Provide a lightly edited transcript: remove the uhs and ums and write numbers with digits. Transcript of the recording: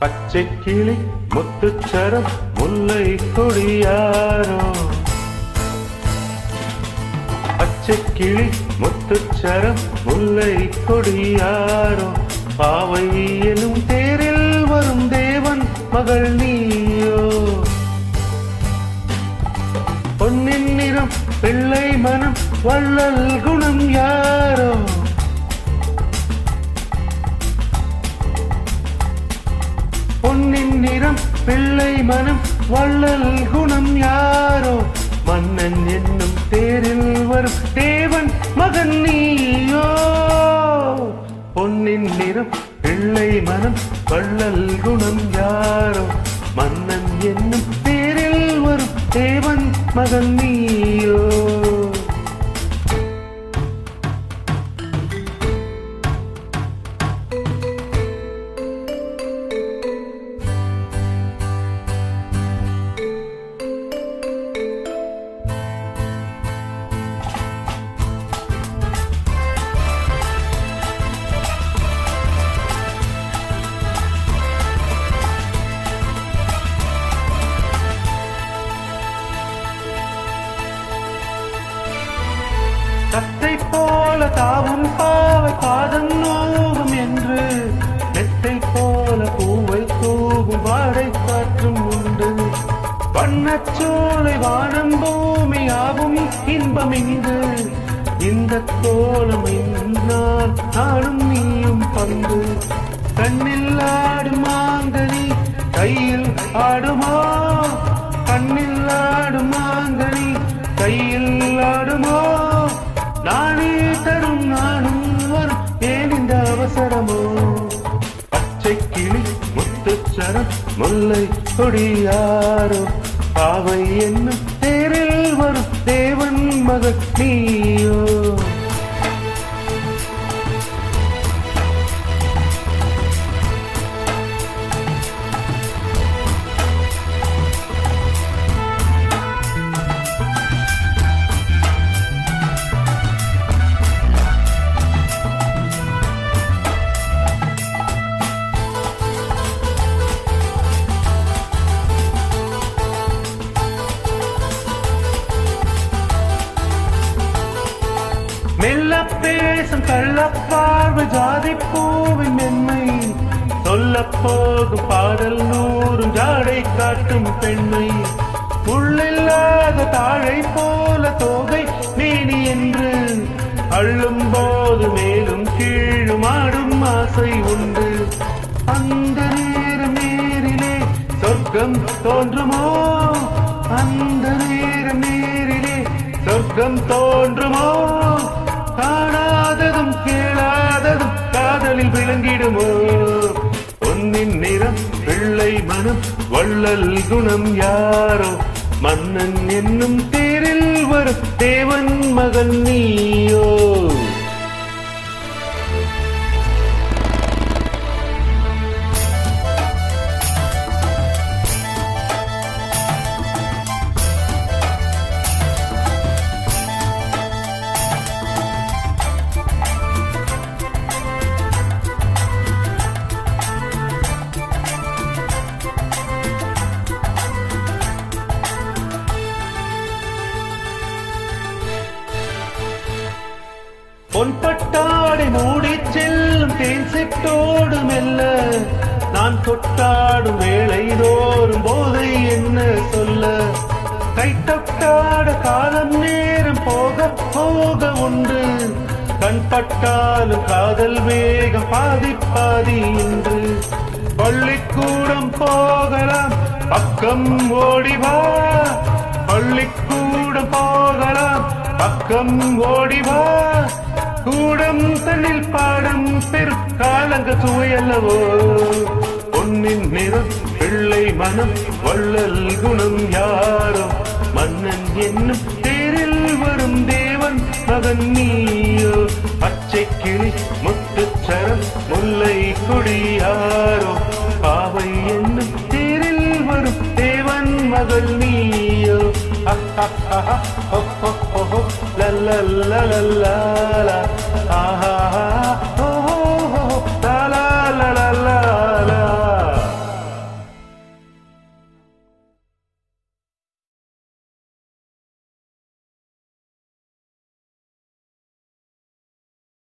பச்சை கிளி முத்துச்சரம் முல்லை கொடியாரோ, பச்சை கிளி முத்துச்சரம் முல்லை கொடியாரோ, பாவை எனும் தேரில் வரும் தேவன் மகள் நீயோ, பொன்னின் நிறம் பிள்ளை மனம் வள்ளல் குணம் யாரோ, பொன்னின் நிறம் பிள்ளை மனம் வள்ளல் குணம் யாரோ, மன்னன் என்னும் தேரில் வரும் தேவன் மகன் நீயோ, பொன்னின் நிறம் பிள்ளை மனம் வள்ளல் குணம் யாரோ, மன்னன் என்னும் தேரில் வரும் தேவன் மகன் நீயோ. கத்தை போல தாவும் பாவை பாதம் நோவும் என்று, நெத்தை போல பூவை தூவும் வாடை காற்றும் உண்டு, வண்ணச்சோலை வானம் பூமி ஆவும் இன்பம் இங்கு, இந்த கோலம் நான் நானும் நீயும் பங்கு, கண்ணில் ஆடும் மாங்கனி கையில் ஆடுமா, கண்ணில் ஆடும் மாங்கனி கையில் ஆடுமா, நானே தரும் நானும் வரும் ஏன் இந்த அவசரமோ, பச்சை கிளி முத்துச்சரம் முல்லை கொடியாரோ, பாவை என்னும் தேரில் வரும் தேவன் மகள் நீயோ. மெல்ல பேசும் கள்ளப்பார்வை ஜாதி பூவின் மென்மை, சொல்ல போகும் பாடல் நூறும் ஜாடை காட்டும் பெண்மை, உள்ளில்லாத தாழை போல தோகை மேனி என்று, அள்ளும் போது மேலும் கீழும் ஆடும் ஆசை உண்டு, அந்த நேரம் நேரிலே சொர்க்கம் தோன்றுமோ, அந்த நேரம் நேரிலே சொர்க்கம் தோன்றுமோ, காணாததும் கேளாததும் காதலில் விளங்கிடுமோ, பொன்னின் நிறம் பிள்ளை மனம் வள்ளல் குணம் யாரோ, மன்னன் என்னும் தேரில் வரும் தேவன் மகன் நீயோ. பொன்பட்டாடை மூடி செல்லும் தேன் சிட்டோடு மெல்ல, நான் தொட்டாடும் வேளை தோறும் போதை என்ன சொல்ல, கை தொட்டாட காலம் நேரம் போக போக உண்டு, கண் பட்டாலும் காதல் வேகம் பாதி பாதி என்று, பள்ளிக்கூடம் போகலாம் பக்கம் ஓடிவா, பள்ளிக்கூடம் போகலாம் பக்கம் ஓடிவா, கூடம் தன்னில் பாடம் பெரும் காலங்க சுவையல்லவோ, பொன்னின் நிறம் பிள்ளை மனம் வள்ளல் குணம் யாரோ, மன்னன் என்னும் தேரில் வரும் தேவன் மகன் நீயோ, பச்சை கிளி முத்துச்சரம் முல்லை கொடியாரோ, பாவை என்னும் தேரில் வரும் தேவன் மகள் நீயோ. la la la la la la